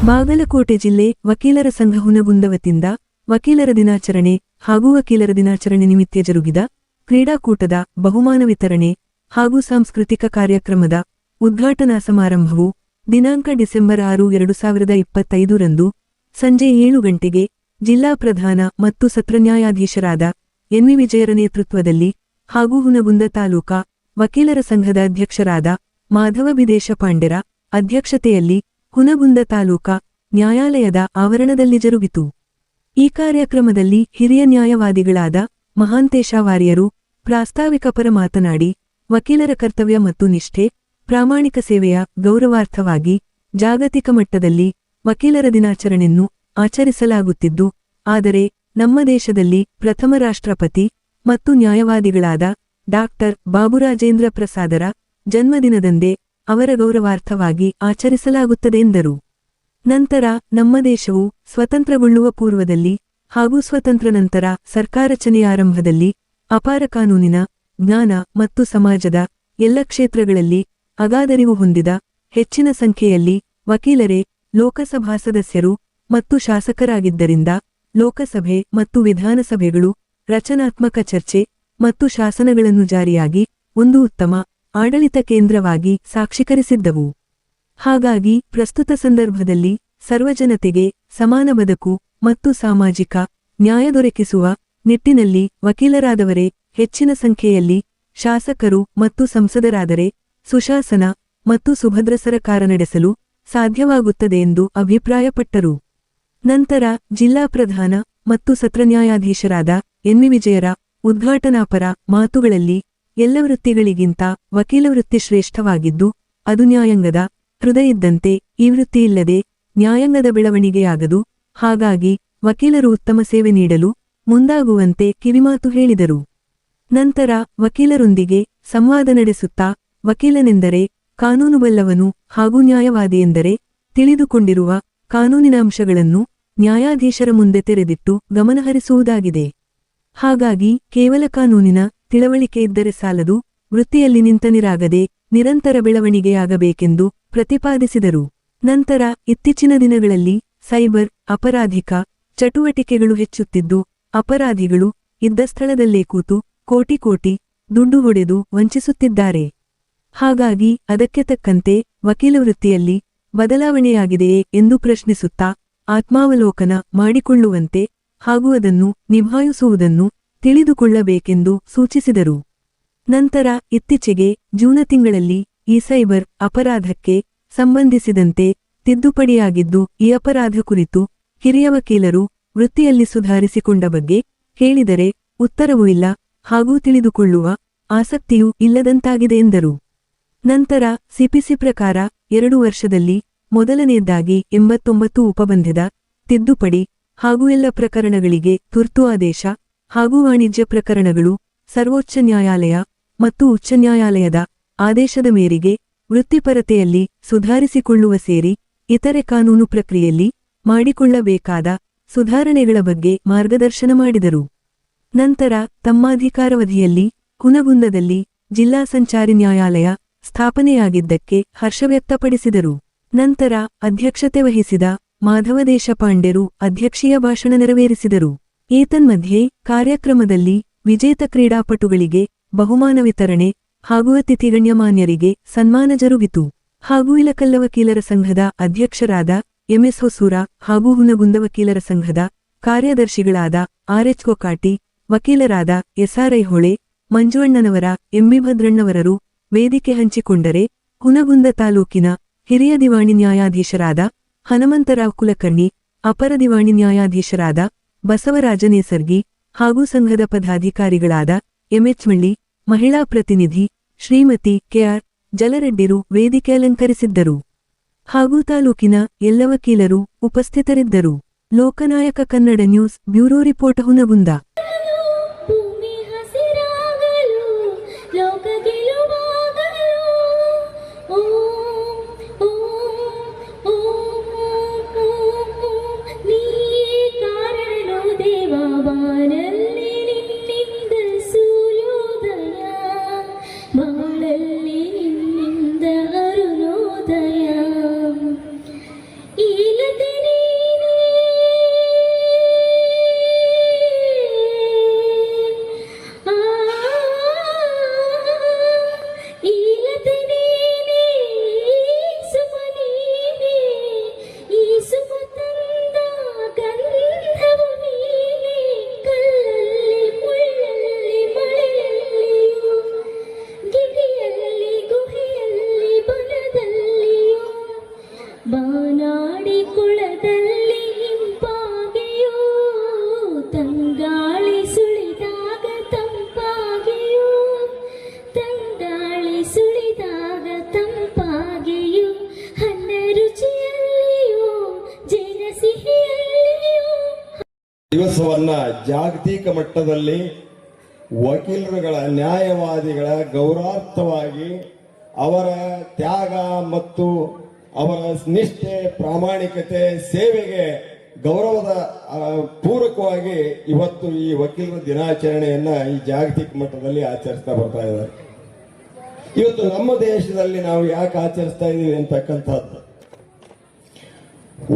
ಬಾಗಲಕೋಟೆ ಜಿಲ್ಲೆ ವಕೀಲರ ಸಂಘ ಹುನಗುಂದ ವತಿಯಿಂದ ವಕೀಲರ ದಿನಾಚರಣೆ ಹಾಗೂ ವಕೀಲರ ದಿನಾಚರಣೆ ನಿಮಿತ್ತ ಜರುಗಿದ ಕ್ರೀಡಾಕೂಟದ ಬಹುಮಾನ ವಿತರಣೆ ಹಾಗೂ ಸಾಂಸ್ಕೃತಿಕ ಕಾರ್ಯಕ್ರಮದ ಉದ್ಘಾಟನಾ ಸಮಾರಂಭವು ದಿನಾಂಕ ಡಿಸೆಂಬರ್ 6, 2025 ರಂದು ಸಂಜೆ 7 ಗಂಟೆಗೆ ಜಿಲ್ಲಾ ಪ್ರಧಾನ ಮತ್ತು ಸತ್ರ ನ್ಯಾಯಾಧೀಶರಾದ ಎನ್.ವಿ. ವಿಜಯರ ನೇತೃತ್ವದಲ್ಲಿ ಹಾಗೂ ಹುನಗುಂದ ತಾಲೂಕಾ ವಕೀಲರ ಸಂಘದ ಅಧ್ಯಕ್ಷರಾದ ಮಾಧವ ಬಿದೇಶ ಪಾಂಡೆರ ಅಧ್ಯಕ್ಷತೆಯಲ್ಲಿ ಹುನಗುಂದ ತಾಲೂಕಾ ನ್ಯಾಯಾಲಯದ ಆವರಣದಲ್ಲಿ ಜರುಗಿತು. ಈ ಕಾರ್ಯಕ್ರಮದಲ್ಲಿ ಹಿರಿಯ ನ್ಯಾಯವಾದಿಗಳಾದ ಮಹಾಂತೇಶ ವಾರಿಯರು ಪ್ರಾಸ್ತಾವಿಕ ಪರ ಮಾತನಾಡಿ, ವಕೀಲರ ಕರ್ತವ್ಯ ಮತ್ತು ನಿಷ್ಠೆ, ಪ್ರಾಮಾಣಿಕ ಸೇವೆಯ ಗೌರವಾರ್ಥವಾಗಿ ಜಾಗತಿಕ ಮಟ್ಟದಲ್ಲಿ ವಕೀಲರ ದಿನಾಚರಣೆಯನ್ನು ಆಚರಿಸಲಾಗುತ್ತಿದ್ದು, ಆದರೆ ನಮ್ಮ ದೇಶದಲ್ಲಿ ಪ್ರಥಮ ರಾಷ್ಟ್ರಪತಿ ಮತ್ತು ನ್ಯಾಯವಾದಿಗಳಾದ ಡಾ. ಬಾಬುರಾಜೇಂದ್ರ ಪ್ರಸಾದರ ಜನ್ಮದಿನದಂದೇ ಅವರ ಗೌರವಾರ್ಥವಾಗಿ ಆಚರಿಸಲಾಗುತ್ತದೆ ಎಂದರು. ನಂತರ ನಮ್ಮ ದೇಶವು ಸ್ವತಂತ್ರಗೊಳ್ಳುವ ಪೂರ್ವದಲ್ಲಿ ಹಾಗೂ ಸ್ವತಂತ್ರ ನಂತರ ಸರ್ಕಾರ ರಚನೆಯ ಆರಂಭದಲ್ಲಿ ಅಪಾರ ಕಾನೂನಿನ ಜ್ಞಾನ ಮತ್ತು ಸಮಾಜದ ಎಲ್ಲ ಕ್ಷೇತ್ರಗಳಲ್ಲಿ ಅಗಾಧರಿವು ಹೊಂದಿದ ಹೆಚ್ಚಿನ ಸಂಖ್ಯೆಯಲ್ಲಿ ವಕೀಲರೇ ಲೋಕಸಭಾ ಸದಸ್ಯರು ಮತ್ತು ಶಾಸಕರಾಗಿದ್ದರಿಂದ ಲೋಕಸಭೆ ಮತ್ತು ವಿಧಾನಸಭೆಗಳು ರಚನಾತ್ಮಕ ಚರ್ಚೆ ಮತ್ತು ಶಾಸನಗಳನ್ನು ಜಾರಿಯಾಗಿ ಒಂದು ಉತ್ತಮ ಆಡಳಿತ ಕೇಂದ್ರವಾಗಿ ಸಾಕ್ಷೀಕರಿಸಿದ್ದವು. ಹಾಗಾಗಿ ಪ್ರಸ್ತುತ ಸಂದರ್ಭದಲ್ಲಿ ಸರ್ವಜನತೆಗೆ ಸಮಾನ ಬದುಕು ಮತ್ತು ಸಾಮಾಜಿಕ ನ್ಯಾಯ ದೊರಕಿಸುವ ನಿಟ್ಟಿನಲ್ಲಿ ವಕೀಲರಾದವರೇ ಹೆಚ್ಚಿನ ಸಂಖ್ಯೆಯಲ್ಲಿ ಶಾಸಕರು ಮತ್ತು ಸಂಸದರಾದರೆ ಸುಶಾಸನ ಮತ್ತು ಸುಭದ್ರ ಸರಕಾರ ನಡೆಸಲು ಸಾಧ್ಯವಾಗುತ್ತದೆ ಎಂದು ಅಭಿಪ್ರಾಯಪಟ್ಟರು. ನಂತರ ಜಿಲ್ಲಾ ಪ್ರಧಾನ ಮತ್ತು ಸತ್ರ ನ್ಯಾಯಾಧೀಶರಾದ ಎನ್.ವಿ. ವಿಜಯರ ಉದ್ಘಾಟನಾಪರ ಮಾತುಗಳಲ್ಲಿ ಎಲ್ಲ ವೃತ್ತಿಗಳಿಗಿಂತ ವಕೀಲ ವೃತ್ತಿ ಶ್ರೇಷ್ಠವಾಗಿದ್ದು, ಅದು ನ್ಯಾಯಾಂಗದ ಹೃದಯ ಇದ್ದಂತೆ. ಈ ವೃತ್ತಿಯಿಲ್ಲದೆ ನ್ಯಾಯಾಂಗದ ಬೆಳವಣಿಗೆಯಾಗದು. ಹಾಗಾಗಿ ವಕೀಲರು ಉತ್ತಮ ಸೇವೆ ನೀಡಲು ಮುಂದಾಗುವಂತೆ ಕಿವಿಮಾತು ಹೇಳಿದರು. ನಂತರ ವಕೀಲರೊಂದಿಗೆ ಸಂವಾದ ನಡೆಸುತ್ತಾ, ವಕೀಲನೆಂದರೆ ಕಾನೂನು ಬಲ್ಲವನು ಹಾಗೂ ನ್ಯಾಯವಾದಿ ಎಂದರೆ ತಿಳಿದುಕೊಂಡಿರುವ ಕಾನೂನಿನ ಅಂಶಗಳನ್ನು ನ್ಯಾಯಾಧೀಶರ ಮುಂದೆ ತೆರೆದಿಟ್ಟು ಗಮನಹರಿಸುವುದಾಗಿದೆ. ಹಾಗಾಗಿ ಕೇವಲ ಕಾನೂನಿನ ತಿಳುವಳಿಕೆ ಇದ್ದರೆ ಸಾಲದು, ವೃತ್ತಿಯಲ್ಲಿ ನಿಂತನಿರಾಗದೆ ನಿರಂತರ ಬೆಳವಣಿಗೆಯಾಗಬೇಕೆಂದು ಪ್ರತಿಪಾದಿಸಿದರು. ನಂತರ ಇತ್ತೀಚಿನ ದಿನಗಳಲ್ಲಿ ಸೈಬರ್ ಅಪರಾಧಿಕ ಚಟುವಟಿಕೆಗಳು ಹೆಚ್ಚುತ್ತಿದ್ದು, ಅಪರಾಧಿಗಳು ಇದ್ದ ಸ್ಥಳದಲ್ಲೇ ಕೂತು ಕೋಟಿ ಕೋಟಿ ದುಡ್ಡು ಹೊಡೆದು ವಂಚಿಸುತ್ತಿದ್ದಾರೆ. ಹಾಗಾಗಿ ಅದಕ್ಕೆ ತಕ್ಕಂತೆ ವಕೀಲ ವೃತ್ತಿಯಲ್ಲಿ ಬದಲಾವಣೆಯಾಗಿದೆಯೇ ಎಂದು ಪ್ರಶ್ನಿಸುತ್ತಾ ಆತ್ಮಾವಲೋಕನ ಮಾಡಿಕೊಳ್ಳುವಂತೆ ಹಾಗೂ ಅದನ್ನು ನಿಭಾಯಿಸುವುದನ್ನು ತಿಳಿದುಕೊಳ್ಳಬೇಕೆಂದು ಸೂಚಿಸಿದರು. ನಂತರ ಇತ್ತೀಚೆಗೆ ಜೂನ್ ತಿಂಗಳಲ್ಲಿ ಈ ಸೈಬರ್ ಅಪರಾಧಕ್ಕೆ ಸಂಬಂಧಿಸಿದಂತೆ ತಿದ್ದುಪಡಿಯಾಗಿದ್ದು, ಈ ಅಪರಾಧ ಕುರಿತು ಹಿರಿಯ ವಕೀಲರು ವೃತ್ತಿಯಲ್ಲಿ ಸುಧಾರಿಸಿಕೊಂಡ ಬಗ್ಗೆ ಹೇಳಿದರೆ ಉತ್ತರವೂ ಇಲ್ಲ ಹಾಗೂ ತಿಳಿದುಕೊಳ್ಳುವ ಆಸಕ್ತಿಯೂ ಇಲ್ಲದಂತಾಗಿದೆ ಎಂದರು. ನಂತರ ಸಿಪಿಸಿ ಪ್ರಕಾರ 2 ವರ್ಷದಲ್ಲಿ ಮೊದಲನೆಯದಾಗಿ 89 ಉಪಬಂಧದ ತಿದ್ದುಪಡಿ ಹಾಗೂ ಎಲ್ಲ ಪ್ರಕರಣಗಳಿಗೆ ತುರ್ತು ಆದೇಶ ಹಾಗೂ ವಾಣಿಜ್ಯ ಪ್ರಕರಣಗಳು ಸರ್ವೋಚ್ಚ ನ್ಯಾಯಾಲಯ ಮತ್ತು ಉಚ್ಚ ನ್ಯಾಯಾಲಯದ ಆದೇಶದ ಮೇರೆಗೆ ವೃತ್ತಿಪರತೆಯಲ್ಲಿ ಸುಧಾರಿಸಿಕೊಳ್ಳುವ ಸೇರಿ ಇತರೆ ಕಾನೂನು ಪ್ರಕ್ರಿಯೆಯಲ್ಲಿ ಮಾಡಿಕೊಳ್ಳಬೇಕಾದ ಸುಧಾರಣೆಗಳ ಬಗ್ಗೆ ಮಾರ್ಗದರ್ಶನ ಮಾಡಿದರು. ನಂತರ ತಮ್ಮ ಅಧಿಕಾರಾವಧಿಯಲ್ಲಿ ಹುನಗುಂದದಲ್ಲಿ ಜಿಲ್ಲಾ ಸಂಚಾರಿ ನ್ಯಾಯಾಲಯ ಸ್ಥಾಪನೆಯಾಗಿದ್ದಕ್ಕೆ ಹರ್ಷ ವ್ಯಕ್ತಪಡಿಸಿದರು. ನಂತರ ಅಧ್ಯಕ್ಷತೆ ವಹಿಸಿದ ಮಾಧವ ದೇಶಪಾಂಡೆರು ಅಧ್ಯಕ್ಷೀಯ ಭಾಷಣ ನೆರವೇರಿಸಿದರು. ಏತನ್ಮಧ್ಯೆ ಕಾರ್ಯಕ್ರಮದಲ್ಲಿ ವಿಜೇತ ಕ್ರೀಡಾಪಟುಗಳಿಗೆ ಬಹುಮಾನ ವಿತರಣೆ ಹಾಗೂ ಅತಿಥಿ ಗಣ್ಯಮಾನ್ಯರಿಗೆ ಸನ್ಮಾನ ಜರುಗಿತು. ಹಾಗೂ ಇಲಕಲ್ಲ ವಕೀಲರ ಸಂಘದ ಅಧ್ಯಕ್ಷರಾದ ಎಂ.ಎಸ್. ಹೊಸೂರ ಹಾಗೂ ಹುನಗುಂದ ವಕೀಲರ ಸಂಘದ ಕಾರ್ಯದರ್ಶಿಗಳಾದ ಆರ್.ಎಚ್. ಕೊಕಾಟಿ, ವಕೀಲರಾದ ಎಸ್.ಆರ್. ಐಹೊಳೆ, ಮಂಜುಅಣ್ಣನವರ, ಎಂ.ಬಿ. ಭದ್ರಣ್ಣವರರು ವೇದಿಕೆ ಹಂಚಿಕೊಂಡರೆ, ಹುನಗುಂದ ತಾಲೂಕಿನ ಹಿರಿಯ ದಿವಾಣಿ ನ್ಯಾಯಾಧೀಶರಾದ ಹನುಮಂತರಾವ್ ಕುಲಕರ್ಣಿ, ಅಪರ ದಿವಾಣಿ ನ್ಯಾಯಾಧೀಶರಾದ ಬಸವರಾಜ ನೇಸರ್ಗಿ ಹಾಗೂ ಸಂಘದ ಪದಾಧಿಕಾರಿಗಳಾದ ಎಂ.ಎಚ್. ಮಳ್ಳಿ, ಮಹಿಳಾ ಪ್ರತಿನಿಧಿ ಶ್ರೀಮತಿ ಕೆ.ಆರ್. ಜಲರೆಡ್ಡಿರು ವೇದಿಕೆ ಅಲಂಕರಿಸಿದ್ದರು. ಹಾಗೂ ತಾಲೂಕಿನ ಎಲ್ಲ ವಕೀಲರು ಉಪಸ್ಥಿತರಿದ್ದರು. Lokanayaka Kannada news bureau report Hungund. ಈ ಜಾಗತಿಕ ಮಟ್ಟದಲ್ಲಿ ವಕೀಲರುಗಳ ನ್ಯಾಯವಾದಿಗಳ ಗೌರವಾರ್ಥವಾಗಿ ಅವರ ತ್ಯಾಗ ಮತ್ತು ಅವರ ನಿಷ್ಠೆ ಪ್ರಾಮಾಣಿಕತೆ ಸೇವೆಗೆ ಗೌರವದ ಪೂರಕವಾಗಿ ಇವತ್ತು ಈ ವಕೀಲರ ದಿನಾಚರಣೆಯನ್ನ ಈ ಜಾಗತಿಕ ಮಟ್ಟದಲ್ಲಿ ಆಚರಿಸ್ತಾ ಬರ್ತಾ ಇದ್ದಾರೆ. ಇವತ್ತು ನಮ್ಮ ದೇಶದಲ್ಲಿ ನಾವು ಯಾಕೆ ಆಚರಿಸ್ತಾ ಇದೀವಿ ಅಂತಕ್ಕಂಥದ್ದು,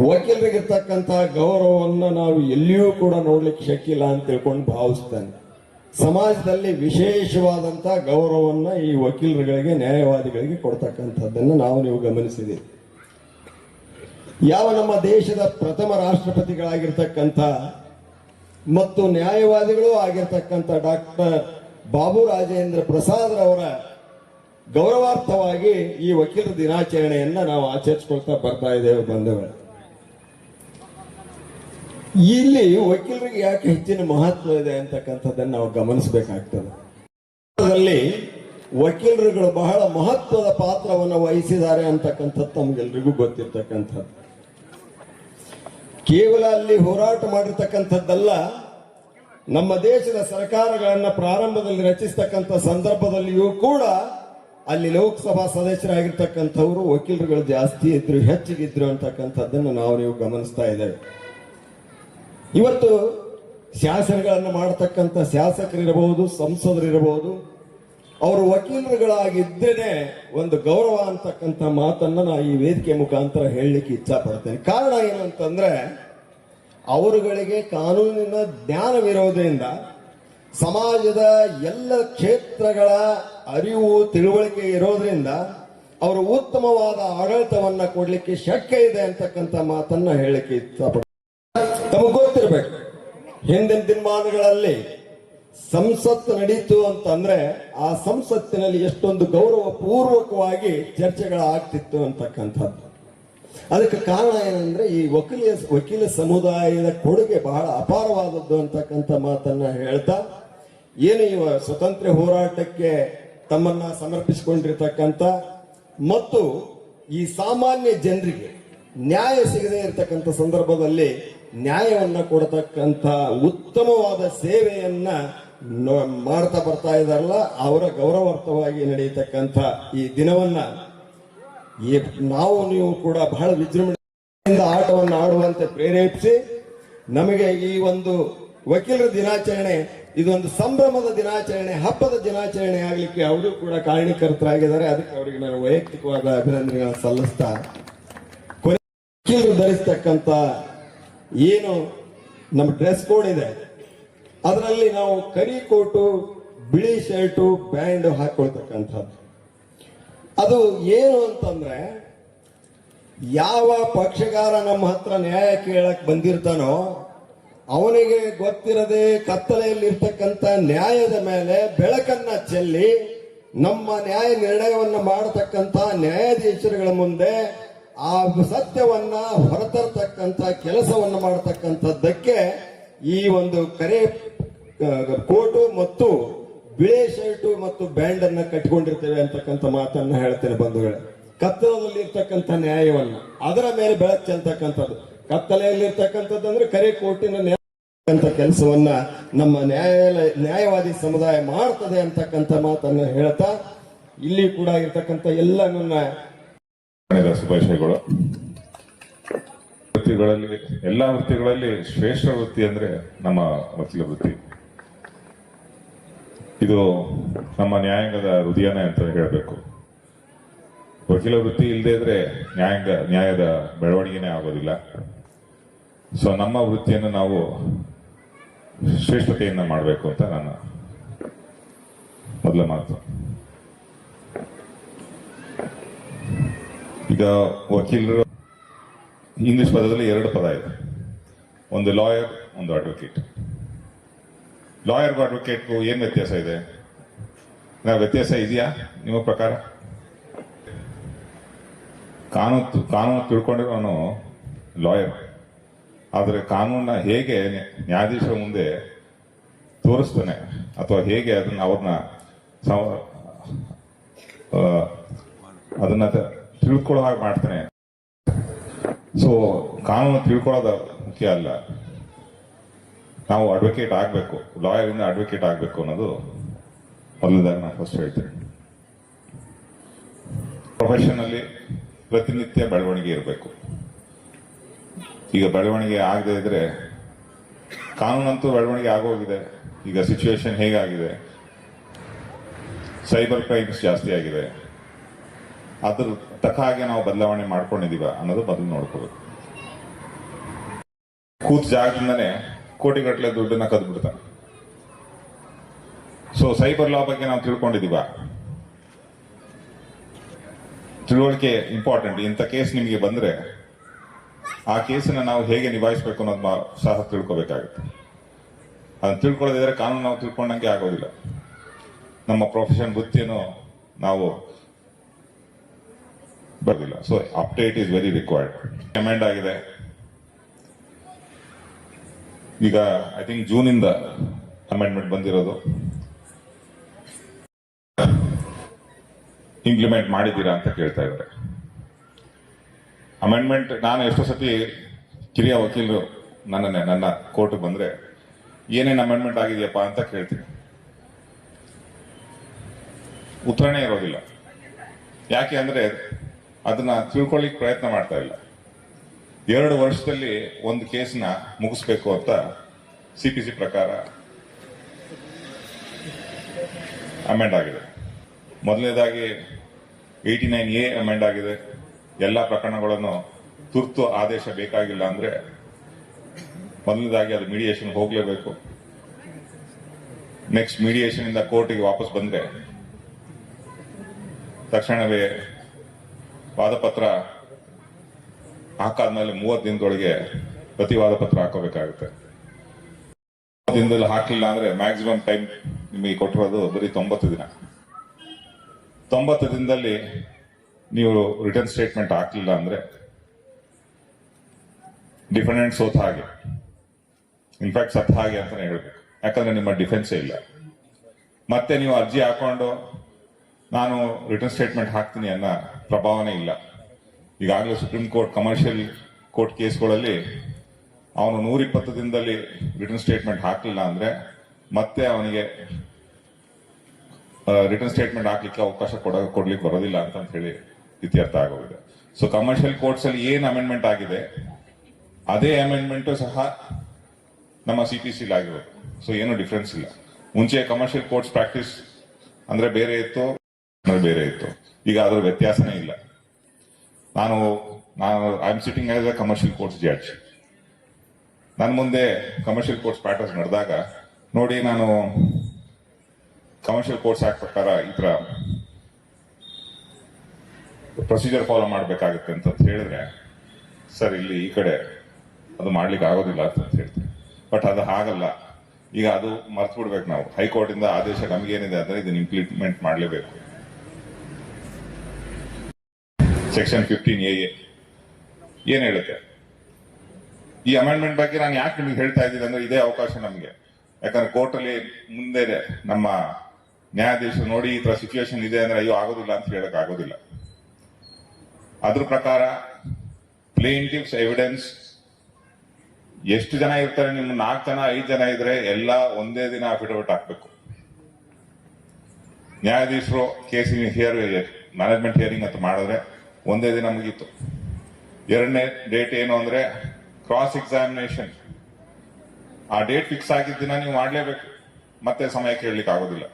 ವಕೀಲರಿಗಿರ್ತಕ್ಕಂಥ ಗೌರವವನ್ನು ನಾವು ಎಲ್ಲಿಯೂ ಕೂಡ ನೋಡ್ಲಿಕ್ಕೆ ಶಕ್ಕಿಲ್ಲ ಅಂತ ತಿಳ್ಕೊಂಡು ಭಾವಿಸ್ತಾನೆ. ಸಮಾಜದಲ್ಲಿ ವಿಶೇಷವಾದಂತ ಗೌರವವನ್ನ ಈ ವಕೀಲರುಗಳಿಗೆ ನ್ಯಾಯವಾದಿಗಳಿಗೆ ಕೊಡ್ತಕ್ಕಂಥದ್ದನ್ನು ನೀವು ಗಮನಿಸಿದ್ದೀವಿ. ಯಾವ ನಮ್ಮ ದೇಶದ ಪ್ರಥಮ ರಾಷ್ಟ್ರಪತಿಗಳಾಗಿರ್ತಕ್ಕಂಥ ಮತ್ತು ನ್ಯಾಯವಾದಿಗಳು ಆಗಿರ್ತಕ್ಕಂಥ ಡಾಕ್ಟರ್ ಬಾಬು ರಾಜೇಂದ್ರ ಪ್ರಸಾದ್ ಅವರ ಗೌರವಾರ್ಥವಾಗಿ ಈ ವಕೀಲರ ದಿನಾಚರಣೆಯನ್ನ ನಾವು ಆಚರಿಸಿಕೊಳ್ತಾ ಬರ್ತಾ ಇದ್ದೇವೆ ಬಂಧುಗಳು. ಇಲ್ಲಿ ವಕೀಲರಿಗೆ ಯಾಕೆ ಹೆಚ್ಚಿನ ಮಹತ್ವ ಇದೆ ಅಂತಕ್ಕಂಥದ್ದನ್ನು ನಾವು ಗಮನಿಸಬೇಕಾಗ್ತದೆ. ವಕೀಲರುಗಳು ಬಹಳ ಮಹತ್ವದ ಪಾತ್ರವನ್ನು ವಹಿಸಿದ್ದಾರೆ ಅಂತಕ್ಕಂಥದ್ದು ತಮಗೆಲ್ರಿಗೂ ಗೊತ್ತಿರ್ತಕ್ಕಂಥದ್ದು. ಕೇವಲ ಅಲ್ಲಿ ಹೋರಾಟ ಮಾಡಿರ್ತಕ್ಕಂಥದ್ದಲ್ಲ, ನಮ್ಮ ದೇಶದ ಸರ್ಕಾರಗಳನ್ನ ಪ್ರಾರಂಭದಲ್ಲಿ ರಚಿಸತಕ್ಕಂಥ ಸಂದರ್ಭದಲ್ಲಿಯೂ ಕೂಡ ಅಲ್ಲಿ ಲೋಕಸಭಾ ಸದಸ್ಯರಾಗಿರ್ತಕ್ಕಂಥವರು ವಕೀಲರುಗಳು ಜಾಸ್ತಿ ಇದ್ರು, ಹೆಚ್ಚಿಗಿದ್ರು ಅಂತಕ್ಕಂಥದ್ದನ್ನು ನೀವು ಗಮನಿಸ್ತಾ ಇದ್ದೇವೆ. ಇವತ್ತು ಶಾಸನಗಳನ್ನು ಮಾಡತಕ್ಕಂಥ ಶಾಸಕರಿರಬಹುದು, ಸಂಸದರಿರಬಹುದು, ಅವರು ವಕೀಲರುಗಳಾಗಿದ್ದೇನೆ ಒಂದು ಗೌರವ ಅಂತಕ್ಕಂಥ ಮಾತನ್ನ ಈ ವೇದಿಕೆ ಮುಖಾಂತರ ಹೇಳಲಿಕ್ಕೆ ಇಚ್ಛಾ ಪಡ್ತೇನೆ. ಕಾರಣ ಏನು ಅಂತಂದ್ರೆ, ಅವರುಗಳಿಗೆ ಕಾನೂನಿನ ಜ್ಞಾನವಿರೋದ್ರಿಂದ ಸಮಾಜದ ಎಲ್ಲ ಕ್ಷೇತ್ರಗಳ ಅರಿವು ತಿಳುವಳಿಕೆ ಇರೋದ್ರಿಂದ ಅವರು ಉತ್ತಮವಾದ ಆಡಳಿತವನ್ನ ಕೊಡ್ಲಿಕ್ಕೆ ಶಕ್ಯ ಇದೆ ಅಂತಕ್ಕಂಥ ಮಾತನ್ನ ಹೇಳಲಿಕ್ಕೆ ಇಚ್ಛಾ ಪಡ್ತೇನೆ. ತಮಗೆ ಗೊತ್ತಿರಬೇಕು, ಹಿಂದಿನ ದಿನಮಾನಗಳಲ್ಲಿ ಸಂಸತ್ತು ನಡೀತು ಅಂತಂದ್ರೆ ಆ ಸಂಸತ್ತಿನಲ್ಲಿ ಎಷ್ಟೊಂದು ಗೌರವ ಪೂರ್ವಕವಾಗಿ ಚರ್ಚೆಗಳಾಗ್ತಿತ್ತು ಅಂತಕ್ಕಂಥದ್ದು. ಅದಕ್ಕೆ ಕಾರಣ ಏನಂದ್ರೆ ಈ ವಕೀಲ ಸಮುದಾಯದ ಕೊಡುಗೆ ಬಹಳ ಅಪಾರವಾದದ್ದು ಅಂತಕ್ಕಂಥ ಮಾತನ್ನ ಹೇಳ್ತಾ, ಏನು ಇವ ಸ್ವತಂತ್ರ ಹೋರಾಟಕ್ಕೆ ತಮ್ಮನ್ನ ಸಮರ್ಪಿಸಿಕೊಂಡಿರ್ತಕ್ಕಂಥ ಮತ್ತು ಈ ಸಾಮಾನ್ಯ ಜನರಿಗೆ ನ್ಯಾಯ ಸಿಗದೇ ಇರತಕ್ಕಂಥ ಸಂದರ್ಭದಲ್ಲಿ ನ್ಯಾಯವನ್ನ ಕೊಡತಕ್ಕಂಥ ಉತ್ತಮವಾದ ಸೇವೆಯನ್ನ ಮಾಡ್ತಾ ಬರ್ತಾ ಇದಾರಲ್ಲ, ಅವರ ಗೌರವಾರ್ಥವಾಗಿ ನಡೆಯತಕ್ಕಂಥ ಈ ದಿನವನ್ನ ನೀವು ಕೂಡ ಬಹಳ ವಿಜೃಂಭಣೆಯಿಂದ ಆಟವನ್ನು ಆಡುವಂತೆ ಪ್ರೇರೇಪಿಸಿ ನಮಗೆ ಈ ಒಂದು ವಕೀಲರ ದಿನಾಚರಣೆ ಇದೊಂದು ಸಂಭ್ರಮದ ದಿನಾಚರಣೆ, ಹಬ್ಬದ ದಿನಾಚರಣೆ ಆಗ್ಲಿಕ್ಕೆ ಅವರು ಕೂಡ ಕಾರಣೀಕರ್ತರಾಗಿದ್ದಾರೆ. ಅದಕ್ಕೆ ಅವರಿಗೆ ನಾನು ವೈಯಕ್ತಿಕವಾದ ಅಭಿನಂದನೆಗಳನ್ನು ಸಲ್ಲಿಸ್ತಾ, ವಕೀಲರು ಧರಿಸ್ತಕ್ಕಂಥ ಏನು ನಮ್ಮ ಡ್ರೆಸ್ ಕೋಡ್ ಇದೆ ಅದರಲ್ಲಿ ನಾವು ಕರಿ ಕೋಟು, ಬಿಳಿ ಶರ್ಟು, ಬ್ಯಾಂಡ್ ಹಾಕೊಳ್ತಕ್ಕಂಥದ್ದು. ಅದು ಏನು ಅಂತಂದ್ರೆ, ಯಾವ ಪಕ್ಷಗಾರ ನಮ್ಮ ಹತ್ರ ನ್ಯಾಯ ಕೇಳಕ್ ಬಂದಿರ್ತಾನೋ ಅವನಿಗೆ ಗೊತ್ತಿರದೆ ಕತ್ತಲೆಯಲ್ಲಿ ಇರ್ತಕ್ಕಂಥ ನ್ಯಾಯದ ಮೇಲೆ ಬೆಳಕನ್ನ ಚೆಲ್ಲಿ ನಮ್ಮ ನ್ಯಾಯ ನಿರ್ಣಯವನ್ನ ಮಾಡತಕ್ಕಂಥ ನ್ಯಾಯಾಧೀಶರುಗಳ ಮುಂದೆ ಆ ಸತ್ಯವನ್ನ ಹೊರತರ್ತಕ್ಕಂಥ ಕೆಲಸವನ್ನು ಮಾಡತಕ್ಕಂಥದ್ದಕ್ಕೆ ಈ ಒಂದು ಕರೆ ಕೋಟು ಮತ್ತು ಬಿಳಿ ಶರ್ಟು ಮತ್ತು ಬ್ಯಾಂಡ್ ಅನ್ನ ಕಟ್ಟಿಕೊಂಡಿರ್ತೇವೆ ಅಂತಕ್ಕಂಥ ಮಾತನ್ನ ಹೇಳ್ತೇನೆ ಬಂಧುಗಳೇ. ಕತ್ತಲದಲ್ಲಿ ಇರ್ತಕ್ಕಂಥ ನ್ಯಾಯವನ್ನ ಅದರ ಮೇಲೆ ಬೆಳಕು ಚೆಲ್ತಕ್ಕಂಥದ್ದು, ಕತ್ತಲೆಯಲ್ಲಿ ಇರ್ತಕ್ಕಂಥದ್ದು ಅಂದ್ರೆ ಕರೆ ಕೋಟಿನ ನ್ಯಾಯ ಕೆಲಸವನ್ನ ನಮ್ಮ ನ್ಯಾಯವಾದಿ ಸಮುದಾಯ ಮಾಡ್ತದೆ ಅಂತಕ್ಕಂಥ ಮಾತನ್ನ ಹೇಳ್ತಾ, ಇಲ್ಲಿ ಕೂಡ ಇರ್ತಕ್ಕಂಥ ಎಲ್ಲ ನನ್ನ ಶುಭಾಶಯಗಳು. ವೃತ್ತಿಗಳಲ್ಲಿ ಎಲ್ಲಾ ವೃತ್ತಿಗಳಲ್ಲಿ ಶ್ರೇಷ್ಠ ವೃತ್ತಿ ಅಂದ್ರೆ ನಮ್ಮ ವಕೀಲ ವೃತ್ತಿ. ಇದು ನಮ್ಮ ನ್ಯಾಯಾಂಗದ ಹೃದಯನೇ ಅಂತ ಹೇಳಬೇಕು. ವಕೀಲ ವೃತ್ತಿ ಇಲ್ಲದೆ ಇದ್ರೆ ನ್ಯಾಯದ ಬೆಳವಣಿಗೆನೇ ಆಗೋದಿಲ್ಲ. ಸೊ ನಮ್ಮ ವೃತ್ತಿಯನ್ನು ನಾವು ಶ್ರೇಷ್ಠತೆಯಿಂದ ಮಾಡಬೇಕು ಅಂತ ನನ್ನ ಮೊದಲ ಮಾತು. ಈಗ ವಕೀಲರು ಇಂಗ್ಲಿಷ್ ಪದದಲ್ಲಿ ಎರಡು ಪದ ಇದೆ, ಒಂದು ಲಾಯರ್, ಒಂದು ಅಡ್ವೊಕೇಟ್. ಲಾಯರ್ಗೂ ಅಡ್ವೊಕೇಟ್ಗೂ ಏನ್ ವ್ಯತ್ಯಾಸ ಇದೆ? ವ್ಯತ್ಯಾಸ ಇದೆಯಾ ನಿಮ್ಮ ಪ್ರಕಾರ? ಕಾನೂನು ತಿಳ್ಕೊಂಡಿರೋನು ಲಾಯರ್, ಆದರೆ ಕಾನೂನ ಹೇಗೆ ನ್ಯಾಯಾಧೀಶರ ಮುಂದೆ ತೋರಿಸ್ತಾನೆ ಅಥವಾ ಹೇಗೆ ಅದನ್ನ ತಿಳ್ಕೊಳ್ಳೋ ಹಾಗೆ ಮಾಡ್ತಾನೆ. ಸೊ ಕಾನೂನು ತಿಳ್ಕೊಳ್ಳೋದು ಮುಖ್ಯ ಅಲ್ಲ, ನಾವು ಅಡ್ವೊಕೇಟ್ ಆಗಬೇಕು, ಲಾಯರ್ ಇಂದ ಅಡ್ವೊಕೇಟ್ ಆಗಬೇಕು ಅನ್ನೋದು ಮೊದಲದಾಗಿ ನಾನು ಫಸ್ಟ್ ಹೇಳ್ತೇನೆ. ಪ್ರೊಫೆಷನಲ್ಲಿ ಪ್ರತಿನಿತ್ಯ ಬೆಳವಣಿಗೆ ಇರಬೇಕು. ಈಗ ಬೆಳವಣಿಗೆ ಆಗದೆ ಇದ್ರೆ, ಕಾನೂನಂತೂ ಬೆಳವಣಿಗೆ ಆಗೋಗಿದೆ. ಈಗ ಸಿಚುವೇಶನ್ ಹೇಗಾಗಿದೆ, ಸೈಬರ್ ಕ್ರೈಮ್ಸ್ ಜಾಸ್ತಿ ಆಗಿದೆ, ಅದ್ರ ತಕ್ಕ ಹಾಗೆ ನಾವು ಬದಲಾವಣೆ ಮಾಡ್ಕೊಂಡಿದೀವ ಅನ್ನೋದು ಮೊದಲು ನೋಡ್ಕೋಬೇಕು. ಕೂತ್ ಜಾಗದಿಂದನೇ ಕೋಟಿಗಟ್ಟಲೆ ದುಡ್ಡನ್ನ ಕದ್ದು ಬಿಡ್ತಾನೆ. ಸೊ ಸೈಬರ್ ಲಾ ಬಗ್ಗೆ ನಾವು ತಿಳ್ಕೊಂಡಿದೀವ. ತಿಳುವಳಿಕೆ ಇಂಪಾರ್ಟೆಂಟ್. ಇಂಥ ಕೇಸ್ ನಿಮಗೆ ಬಂದ್ರೆ ಆ ಕೇಸನ್ನ ನಾವು ಹೇಗೆ ನಿಭಾಯಿಸಬೇಕು ಅನ್ನೋದು ಸಹ ತಿಳ್ಕೊಬೇಕಾಗುತ್ತೆ. ಅದನ್ನ ತಿಳ್ಕೊಳ್ಳೋದಿದ್ರೆ ಕಾನೂನು ನಾವು ತಿಳ್ಕೊಂಡಂಗೆ ಆಗೋದಿಲ್ಲ. ನಮ್ಮ ಪ್ರೊಫೆಷನ್ ವೃತ್ತಿಯನ್ನು ನಾವು ಬರೋದಿಲ್ಲ. So update is very required. Amend ಆಗಿದೆ. ಈಗ ಐ ಥಿಂಕ್ ಜೂನ್ ಇಂದ ಅಮೆಂಡ್ಮೆಂಟ್ ಬಂದಿರೋದು. ಇಂಪ್ಲಿಮೆಂಟ್ ಮಾಡಿದ್ದೀರಾ ಅಂತ ಕೇಳ್ತಾ ಇದ್ದಾರೆ. ಅಮೆಂಡ್ಮೆಂಟ್ ನಾನು ಎಷ್ಟೋ ಸತಿ ಕಿರಿಯ ವಕೀಲರು ನನ್ನ ಕೋರ್ಟ್ ಬಂದ್ರೆ ಏನೇನು ಅಮೆಂಡ್ಮೆಂಟ್ ಆಗಿದೆಯಪ್ಪ ಅಂತ ಕೇಳ್ತೀನಿ. ಉತ್ತರನೇ ಇರೋದಿಲ್ಲ. ಯಾಕೆ ಅಂದ್ರೆ ಅದನ್ನ ತಿಳ್ಕೊಳ್ಳಿಕ್ ಪ್ರಯತ್ನ ಮಾಡ್ತಾ ಇಲ್ಲ. 2 ವರ್ಷದಲ್ಲಿ ಒಂದು ಕೇಸ್ನ ಮುಗಿಸ್ಬೇಕು ಅಂತ CPC ಪ್ರಕಾರ ಅಮೆಂಡ್ ಆಗಿದೆ. ಮೊದಲನೇದಾಗಿ 89A ಅಮೆಂಡ್ ಆಗಿದೆ. ಎಲ್ಲ ಪ್ರಕರಣಗಳನ್ನು ತುರ್ತು ಆದೇಶ ಬೇಕಾಗಿಲ್ಲ ಅಂದ್ರೆ ಮೊದಲನೇದಾಗಿ ಅದು ಮೀಡಿಯೇಷನ್ ಹೋಗ್ಲೇಬೇಕು. ನೆಕ್ಸ್ಟ್ ಮೀಡಿಯೇಷನ್ ಇಂದ ಕೋರ್ಟಿಗೆ ವಾಪಸ್ ಬಂದ್ರೆ ತಕ್ಷಣವೇ ವಾದಪತ್ರ ಹಾಕಾದ್ಮೇಲೆ 30 ದಿನದೊಳಗೆ ಪ್ರತಿವಾದ ಪತ್ರ ಹಾಕೋಬೇಕಾಗುತ್ತೆ. ದಿನದಲ್ಲಿ ಹಾಕಲಿಲ್ಲ ಅಂದ್ರೆ ಮ್ಯಾಕ್ಸಿಮಮ್ ಟೈಮ್ ನಿಮಗೆ ಕೊಟ್ಟಿರೋದು ಬರೀ 90 ದಿನ. 90 ದಿನದಲ್ಲಿ ನೀವು ರಿಟರ್ನ್ ಸ್ಟೇಟ್ಮೆಂಟ್ ಹಾಕಲಿಲ್ಲ ಅಂದ್ರೆ ಡಿಫೆಂಡೆಂಟ್ ಸೋತ ಹಾಗೆ, ಇನ್ಫ್ಯಾಕ್ಟ್ ಸತ್ತ ಹಾಗೆ ಅಂತಾನೆ ಹೇಳ್ಬೇಕು. ಯಾಕಂದ್ರೆ ನಿಮ್ಮ ಡಿಫೆನ್ಸೇ ಇಲ್ಲ. ಮತ್ತೆ ನೀವು ಅರ್ಜಿ ಹಾಕೊಂಡು ನಾನು ರಿಟರ್ನ್ ಸ್ಟೇಟ್ಮೆಂಟ್ ಹಾಕ್ತೀನಿ ಅನ್ನೋ ಪ್ರಭಾವನೆ ಇಲ್ಲ. ಈಗಾಗಲೇ ಸುಪ್ರೀಂ ಕೋರ್ಟ್ ಕಮರ್ಷಿಯಲ್ ಕೋರ್ಟ್ ಕೇಸ್ಗಳಲ್ಲಿ ಅವನು 120 ದಿನದಲ್ಲಿ ರಿಟರ್ನ್ ಸ್ಟೇಟ್ಮೆಂಟ್ ಹಾಕಲಿಲ್ಲ ಅಂದ್ರೆ ಮತ್ತೆ ಅವನಿಗೆ ರಿಟರ್ನ್ ಸ್ಟೇಟ್ಮೆಂಟ್ ಹಾಕ್ಲಿಕ್ಕೆ ಅವಕಾಶ ಕೊಡ್ಲಿಕ್ಕೆ ಬರೋದಿಲ್ಲ ಅಂತ ಹೇಳಿ ಇತ್ಯರ್ಥ ಆಗೋಗಿದೆ. ಸೊ ಕಮರ್ಷಿಯಲ್ ಕೋರ್ಟ್ಸ್ ಅಲ್ಲಿ ಏನ್ ಅಮೆಂಡ್ಮೆಂಟ್ ಆಗಿದೆ ಅದೇ ಅಮೆಂಡ್ಮೆಂಟ್ ಸಹ ನಮ್ಮ CPC ಆಗಿರೋದು. ಸೊ ಏನು ಡಿಫ್ರೆನ್ಸ್ ಇಲ್ಲ. ಮುಂಚೆ ಕಮರ್ಷಿಯಲ್ ಕೋರ್ಟ್ಸ್ ಪ್ರಾಕ್ಟೀಸ್ ಅಂದ್ರೆ ಬೇರೆ ಇತ್ತು, ಬೇರೆ ಇತ್ತು. ಈಗ ಅದರ ವ್ಯತ್ಯಾಸನೇ ಇಲ್ಲ. ನಾನು I am sitting as a commercial courts judge. ನನ್ನ ಮುಂದೆ ಕಮರ್ಷಿಯಲ್ ಕೋರ್ಟ್ಸ್ ಪ್ಯಾಟರ್ನ್ಸ್ ನಡೆದಾಗ ನೋಡಿ, ನಾನು ಕಮರ್ಷಿಯಲ್ ಕೋರ್ಟ್ಸ್ ಆಕ್ಟ್ ಪ್ರಕಾರ ಈ ತರ ಪ್ರೊಸೀಜರ್ ಫಾಲೋ ಮಾಡ್ಬೇಕಾಗುತ್ತೆ ಅಂತ ಹೇಳಿದ್ರೆ, ಸರ್ ಇಲ್ಲಿ ಈ ಕಡೆ ಅದು ಮಾಡ್ಲಿಕ್ಕೆ ಆಗೋದಿಲ್ಲ ಅಂತ ಹೇಳ್ತೀನಿ. ಬಟ್ ಅದು ಹಾಗಲ್ಲ. ಈಗ ಅದು ಮರ್ತು ಬಿಡ್ಬೇಕು ನಾವು. ಹೈಕೋರ್ಟ್ ಇಂದ ಆದೇಶ ನಮಗೇನಿದೆ ಅಂದ್ರೆ ಇದನ್ನ ಇಂಪ್ಲಿಮೆಂಟ್ ಮಾಡಲೇಬೇಕು. ಸೆಕ್ಷನ್ 15A ಏನ್ ಹೇಳುತ್ತೆ? ಈ ಅಮೆಂಡ್ಮೆಂಟ್ ಬಗ್ಗೆ ನಾನು ಯಾಕೆ ನಿಮಗೆ ಹೇಳ್ತಾ ಇದ್ದೀನಿ ಅಂದ್ರೆ ಇದೇ ಅವಕಾಶ ನಮಗೆ. ಯಾಕಂದ್ರೆ ಕೋರ್ಟ್ ಅಲ್ಲಿ ಮುಂದೆ ನಮ್ಮ ನ್ಯಾಯಾಧೀಶರು ನೋಡಿ ಈ ತರ ಸಿಚುವೇಶನ್ ಇದೆ ಅಂದ್ರೆ ಅಯ್ಯೋ ಆಗೋದಿಲ್ಲ ಅಂತ ಹೇಳಕ್ ಆಗೋದಿಲ್ಲ. ಅದ್ರ ಪ್ರಕಾರ ಪ್ಲೇಂಟಿವ್ಸ್ ಎವಿಡೆನ್ಸ್ ಎಷ್ಟು ಜನ ಇರ್ತಾರೆ, ನಿಮ್ಮ 4 ಜನ 5 ಜನ ಇದ್ರೆ ಎಲ್ಲ ಒಂದೇ ದಿನ ಅಫಿಡವಿಟ್ ಹಾಕ್ಬೇಕು. ನ್ಯಾಯಾಧೀಶರು ಕೇಸಿನ ಮ್ಯಾನೇಜ್ಮೆಂಟ್ ಹಿಯರಿಂಗ್ ಅಂತ ಮಾಡಿದ್ರೆ ಒಂದೇ ದಿನ ಮುಗೀತು. 2ನೇ ಡೇಟ್ ಏನು ಅಂದ್ರೆ ಕ್ರಾಸ್ ಎಕ್ಸಾಮಿನೇಷನ್. ಆ ಡೇಟ್ ಫಿಕ್ಸ್ ಆಗಿದ್ದ ದಿನ ನೀವು ಮಾಡ್ಲೇಬೇಕು, ಮತ್ತೆ ಸಮಯ ಕೇಳಲಿಕ್ಕೆ ಆಗೋದಿಲ್ಲ.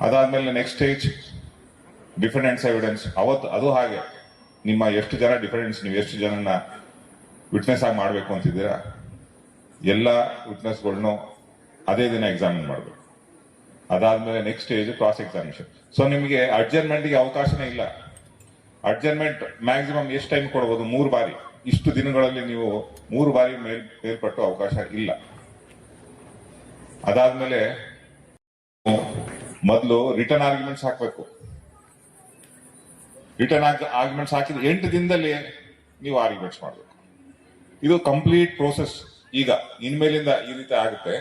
ಅದಾದ್ಮೇಲೆ ನೆಕ್ಸ್ಟ್ ಸ್ಟೇಜ್ ಡಿಫೆಂಡೆಂಟ್ಸ್ ಎವಿಡೆನ್ಸ್. ಅವತ್ತು ಅದು ಹಾಗೆ ನಿಮ್ಮ ಎಷ್ಟು ಜನ ಡಿಫೆಂಡೆಂಟ್ಸ್, ನೀವು ಎಷ್ಟು ಜನನ ವಿಟ್ನೆಸ್ ಆಗಿ ಮಾಡಬೇಕು ಅಂತಿದ್ದೀರಾ, ಎಲ್ಲ ವಿಟ್ನೆಸ್ಗಳನ್ನು ಅದೇ ದಿನ ಎಕ್ಸಾಮಿನ್ ಮಾಡಬೇಕು. ಅದಾದ್ಮೇಲೆ next stage cross examination. So ನಿಮಗೆ ಅಡ್ಜರ್ಮೆಂಟ್ಗೆ ಅವಕಾಶನೇ ಇಲ್ಲ. ಅಡ್ಜರ್ಮೆಂಟ್ ಮ್ಯಾಕ್ಸಿಮಮ್ ಎಷ್ಟು ಟೈಮ್ ಕೊಡಬಹುದು? 3 ಬಾರಿ. ಇಷ್ಟು ದಿನಗಳಲ್ಲಿ ನೀವು 3 ಬಾರಿ ಮೇಲ್ಪಟ್ಟು ಅವಕಾಶ ಇಲ್ಲ. ಅದಾದ್ಮೇಲೆ ಮೊದಲು ರಿಟರ್ನ್ ಆರ್ಗ್ಯುಮೆಂಟ್ಸ್ ಹಾಕಬೇಕು. ರಿಟರ್ನ್ ಆರ್ಗ್ಯುಮೆಂಟ್ಸ್ ಹಾಕಿದ 8 ದಿನದಲ್ಲಿ ನೀವು ಆರ್ಗ್ಯುಮೆಂಟ್ಸ್ ಮಾಡಬೇಕು. ಇದು ಕಂಪ್ಲೀಟ್ ಪ್ರೋಸೆಸ್. ಈಗ ಇನ್ಮೇಲಿಂದ ಈ ರೀತಿ ಆಗುತ್ತೆ.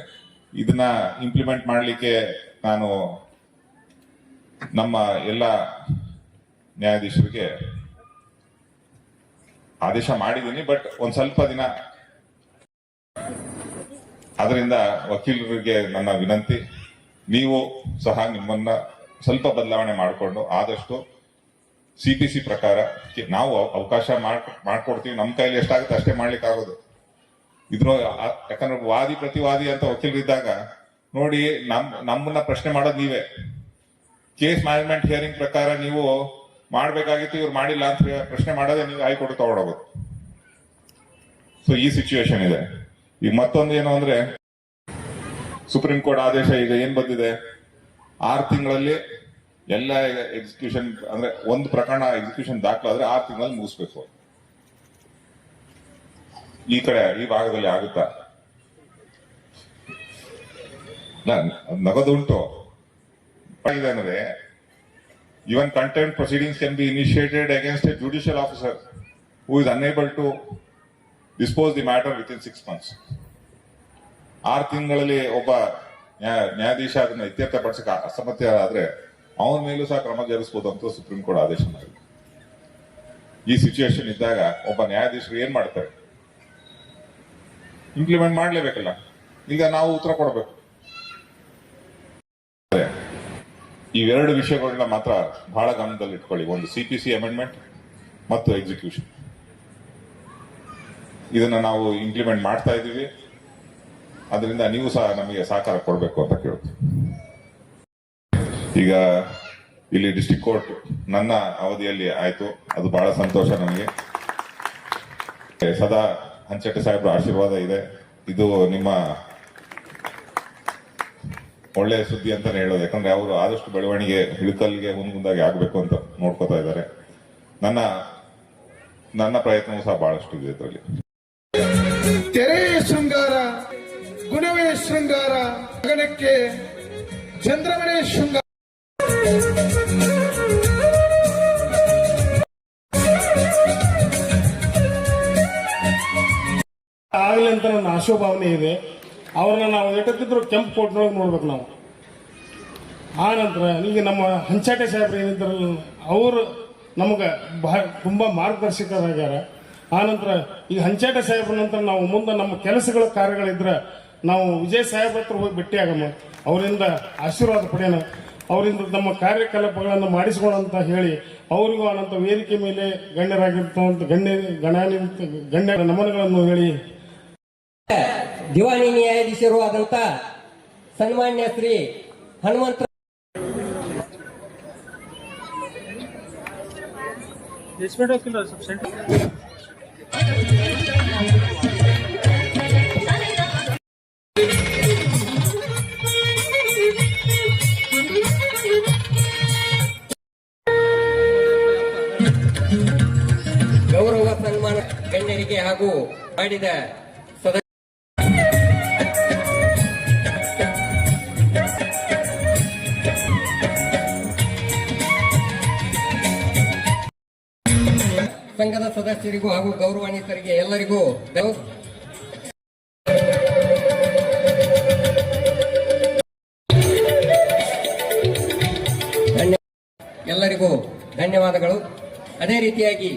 ಇದನ್ನ ಇಂಪ್ಲಿಮೆಂಟ್ ಮಾಡಲಿಕ್ಕೆ ನಾನು ನಮ್ಮ ಎಲ್ಲ ನ್ಯಾಯಾಧೀಶರಿಗೆ ಆದೇಶ ಮಾಡಿದ್ದೀನಿ. ಬಟ್ ಒಂದ್ ಸ್ವಲ್ಪ ದಿನ ಅದರಿಂದ ವಕೀಲರಿಗೆ ನನ್ನ ವಿನಂತಿ, ನೀವು ಸಹ ನಿಮ್ಮನ್ನ ಸ್ವಲ್ಪ ಬದಲಾವಣೆ ಮಾಡಿಕೊಂಡು ಆದಷ್ಟು CPC ಪ್ರಕಾರ ನಾವು ಅವಕಾಶ ಮಾಡ್ಕೊಡ್ತೀವಿ. ನಮ್ಮ ಕೈಲಿ ಎಷ್ಟಾಗುತ್ತೆ ಅಷ್ಟೇ ಮಾಡ್ಲಿಕ್ಕೆ ಆಗೋದು. ಯಾಕಂದ್ರೆ ವಾದಿ ಪ್ರತಿವಾದಿ ಅಂತ ವಕೀಲರಿದ್ದಾಗ ನೋಡಿ, ನಮ್ಮನ್ನ ಪ್ರಶ್ನೆ ಮಾಡೋದು ನೀವೇ. ಕೇಸ್ ಮ್ಯಾನೇಜ್ಮೆಂಟ್ ಹಿಯರಿಂಗ್ ಪ್ರಕಾರ ನೀವು ಮಾಡ್ಬೇಕಾಗಿತ್ತು, ಇವ್ರು ಮಾಡಿಲ್ಲ ಅಂತ ಪ್ರಶ್ನೆ ಮಾಡೋದೇ ನೀವು ಹೈಕೋರ್ಟ್ ತಗೊಂಡೋಗೋದು. ಸೊ ಈ ಸಿಚುವೇಶನ್ ಇದೆ. ಈಗ ಮತ್ತೊಂದು ಏನು ಅಂದ್ರೆ, ಸುಪ್ರೀಂ ಕೋರ್ಟ್ ಆದೇಶ ಈಗ ಏನ್ ಬಂದಿದೆ, 6 ತಿಂಗಳಲ್ಲಿ ಎಲ್ಲ ಎಕ್ಸಿಕ್ಯೂಷನ್ ಅಂದ್ರೆ ಒಂದು ಪ್ರಕರಣ ಎಕ್ಸಿಕ್ಯೂಷನ್ ದಾಖಲಾದ್ರೆ 6 ತಿಂಗಳಲ್ಲಿ ಮುಗಿಸ್ಬೇಕು. ಈ ಕಡೆ ಈ ಭಾಗದಲ್ಲಿ ಆಗುತ್ತಾ? ನಗದುಂಟು ಇದೆ ಅಂದ್ರೆ, even contempt proceedings can be initiated against a judicial officer who is unable to dispose the matter within 6 months. 6 ತಿಂಗಳಲ್ಲಿ ಒಬ್ಬ ನ್ಯಾಯಾಧೀಶ ಅದನ್ನ ಇತ್ಯರ್ಥಪಡಿಸಕ್ಕೆ ಅಸಮರ್ಥ ಆದ್ರೆ ಅವನ ಮೇಲೂ ಸಹ ಕ್ರಮ ಜರುಗಿಸಬಹುದು ಅಂತ ಸುಪ್ರೀಂ ಕೋರ್ಟ್ ಆದೇಶ ಮಾಡಿದೆ. ಈ ಸಿಚುವೇಶನ್ ಇದ್ದಾಗ ಒಬ್ಬ ನ್ಯಾಯಾಧೀಶರು ಏನ್ ಮಾಡ್ತಾರೆ? ಇಂಪ್ಲಿಮೆಂಟ್ ಮಾಡ್ಲೇಬೇಕಲ್ಲ. ಈಗ ನಾವು ಉತ್ತರ ಕೊಡಬೇಕು. ಇವೆರಡು ವಿಷಯಗಳನ್ನ ಮಾತ್ರ ಬಹಳ ಗಮನದಲ್ಲಿ ಇಟ್ಕೊಳ್ಳಿ. ಒಂದು CPC ಅಮೆಂಡ್ಮೆಂಟ್ ಮತ್ತು ಎಕ್ಸಿಕ್ಯೂಷನ್. ಇದನ್ನ ನಾವು ಇಂಪ್ಲಿಮೆಂಟ್ ಮಾಡ್ತಾ ಇದ್ದೀವಿ. ಅದರಿಂದ ನೀವು ಸಹ ನಮಗೆ ಸಹಕಾರ ಕೊಡಬೇಕು ಅಂತ ಕೇಳ್ತೀವಿ. ಈಗ ಇಲ್ಲಿ ಡಿಸ್ಟ್ರಿಕ್ಟ್ ಕೋರ್ಟ್ ನನ್ನ ಅವಧಿಯಲ್ಲಿ ಆಯ್ತು, ಅದು ಬಹಳ ಸಂತೋಷ ನಮಗೆ. ಸದಾ ಹಂಚೆಟ್ಟಿ ಸಾಹೇಬ್ರ ಆಶೀರ್ವಾದ ಇದೆ. ಇದು ನಿಮ್ಮ ಒಳ್ಳೆಯ ಸುದ್ದಿ ಅಂತಾನೆ ಹೇಳೋದು. ಯಾಕಂದ್ರೆ ಅವರು ಆದಷ್ಟು ಬೆಳವಣಿಗೆ ಇಳಕಲ್ಗೆ ಮುಂದಾಗಿ ಆಗ್ಬೇಕು ಅಂತ ನೋಡ್ಕೋತಾ ಇದ್ದಾರೆ. ನನ್ನ ಪ್ರಯತ್ನವೂ ಸಹ ಬಹಳಷ್ಟು ಇದೆ ಇದರಲ್ಲಿ. ತೆರೆಯ ಶೃಂಗಾರ, ಗುಣವೇ ಶೃಂಗಾರ, ಗಗನಕ್ಕೆ ಚಂದ್ರಮಣೆ ಶೃಂಗಾರ. ಆಗ್ಲಿ ಅಂತ ನನ್ನ ಆಶೋಭಾವನೆ ಇದೆ. ಅವ್ರನ್ನ ನಾವು ಎಟ್ಟತ್ತಿದ್ರು ಕೆಂಪು ಕೋಟ್ನೊಳಗೆ ನೋಡ್ಬೇಕು ನಾವು. ಆ ನಂತರ ಈಗ ನಮ್ಮ ಹಂಚಾಟೆ ಸಾಹೇಬ್ರು ಏನಿದ್ದಾರಲ್ಲ, ಅವರು ನಮಗೆ ತುಂಬಾ ಮಾರ್ಗದರ್ಶಕರಾಗ್ಯಾರ. ಆ ನಂತರ ಈಗ ಹಂಚಾಟೆ ಸಾಹೇಬ್ರ ನಂತರ ನಾವು ಮುಂದೆ ನಮ್ಮ ಕೆಲಸಗಳ ಕಾರ್ಯಗಳಿದ್ರೆ ನಾವು ವಿಜಯ್ ಸಾಹೇಬ್ರ ಹತ್ರ ಹೋಗಿ ಭೇಟಿ ಆಗಮ್ಮ, ಅವರಿಂದ ಆಶೀರ್ವಾದ ಪಡೆಯೋಣ, ಅವರಿಂದ ನಮ್ಮ ಕಾರ್ಯಕಲಾಪಗಳನ್ನು ಮಾಡಿಸ್ಕೊಳ್ಳೋಂತ ಹೇಳಿ ಅವರಿಗೂ ಅನಂತ ವೇದಿಕೆ ಮೇಲೆ ಗಣ್ಯರಾಗಿರ್ತವಂತ ಗಣ್ಯ ನಮನಗಳನ್ನು ಹೇಳಿ ದಿವಾಣಿ ನ್ಯಾಯಾಧೀಶರು ಆದಂತ ಸನ್ಮಾನ್ಯ ಶ್ರೀ ಹನುಮಂತ ಗೌರವ ಸನ್ಮಾನ ಗಣ್ಯರಿಗೆ ಹಾಗೂ ಮಾಡಿದ ಸಂಘದ ಸದಸ್ಯರಿಗೂ ಹಾಗೂ ಗೌರವಾನ್ವಿತರಿಗೆ ಎಲ್ಲರಿಗೂ ಎಲ್ಲರಿಗೂ ಧನ್ಯವಾದಗಳು. ಅದೇ ರೀತಿಯಾಗಿ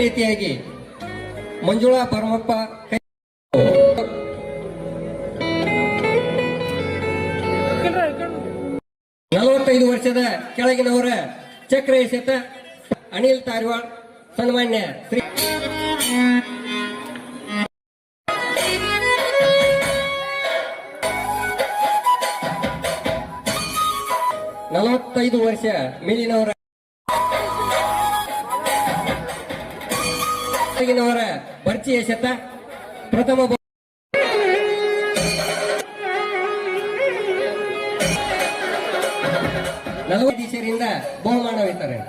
ರೀತಿಯಾಗಿ ಮಂಜುಳಾ ಪರಮಪ್ಪ 45 ವರ್ಷದ ಕೆಳಗಿನವರ ಚಕ್ರ ಎಸೆತ ಅನಿಲ್ ತಾರ್ವಾಳ್ ಸನ್ಮಾನ್ಯ ಶ್ರೀ 45 ವರ್ಷ ಮೇಲಿನವರ ಬರ್ಚಿ ಎಸೆತ ಪ್ರಥಮ ನ್ಯಾಯಾಧೀಶರಿಂದ ಬಹುಮಾನ ವಿತರಣೆ.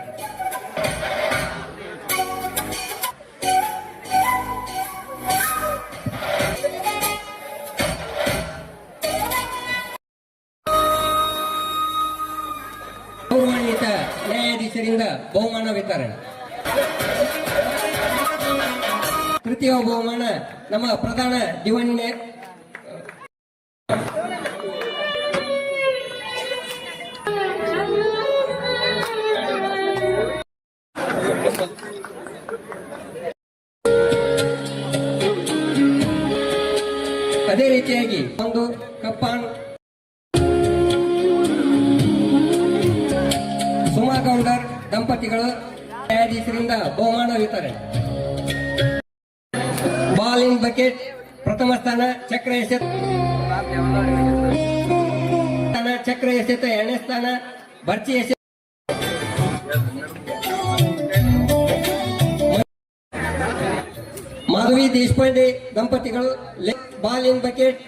ಗೌರವಾನ್ವಿತ ನ್ಯಾಯಾಧೀಶರಿಂದ ಬಹುಮಾನ ವಿತರಣೆ. ತೃತೀಯ ಬಹುಮಾನ ನಮ್ಮ ಪ್ರಧಾನ ದಿವಾಣಿ ಅದೇ ರೀತಿಯಾಗಿ ಒಂದು ಕಪ್ಪಾನ್ ಸುಮಾ ಗೌಂಡರ್ ದಂಪತಿಗಳು ನ್ಯಾಯಾಧೀಶರಿಂದ ಬಹುಮಾನ ವಿತರಣೆ. ಬಾಲ್ ಇನ್ ಬಕೆಟ್ ಪ್ರಥಮ ಸ್ಥಾನ, ಚಕ್ರ ಎಸೆತ ಎರಡನೇ ಸ್ಥಾನ, ಬರ್ಚಿ ಎಸೆತ ಮಾಧವಿ ದೇಶಪಾಂಡೆ ದಂಪತಿಗಳು ಬಾಲ್ ಇನ್ ಬಕೆಟ್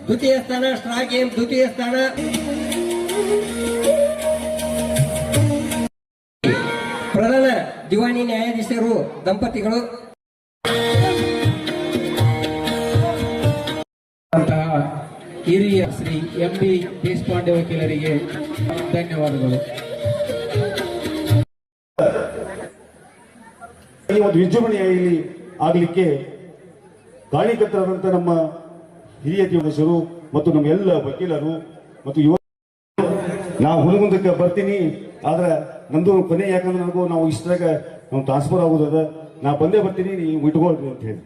ದ್ವಿತೀಯ ಸ್ಥಾನ, ಸ್ಟ್ರಾ ಗೇಮ್ ದ್ವಿತೀಯ ಸ್ಥಾನ. ಪ್ರಧಾನ ದಿವಾಣಿ ನ್ಯಾಯಾಧೀಶರು ದಂಪತಿಗಳು ಹಿರಿಯ ಶ್ರೀ ಎಂ.ಬಿ. ದೇಶಪಾಂಡೆ ವಕೀಲರಿಗೆ ಧನ್ಯವಾದಗಳು. ಈ ಒಂದು ವಿಜೃಂಭಣೆಯಲ್ಲಿ ಆಗಲಿಕ್ಕೆ ಕಾರಣೀಕರ್ತರಾದಂಥ ನಮ್ಮ ಹಿರಿಯ ದಿವಸರು ಮತ್ತು ನಮ್ಮ ಎಲ್ಲ ವಕೀಲರು ಮತ್ತು ಯುವ ನಾವು ಹುಡುಗುಂದಕ್ಕೆ ಬರ್ತೀನಿ, ಆದ್ರೆ ನಮ್ದು ಕೊನೆ, ಯಾಕಂದ್ರೆ ನನಗೂ ನಾವು ಇಷ್ಟರಾಗ ನಾವು ಟ್ರಾನ್ಸ್ಫರ್ ಆಗೋದದ, ನಾ ಬಂದೇ ಬರ್ತೀನಿ, ನೀವು ಇಟ್ಕೊಳ್ರಿ ಅಂತ ಹೇಳಿ.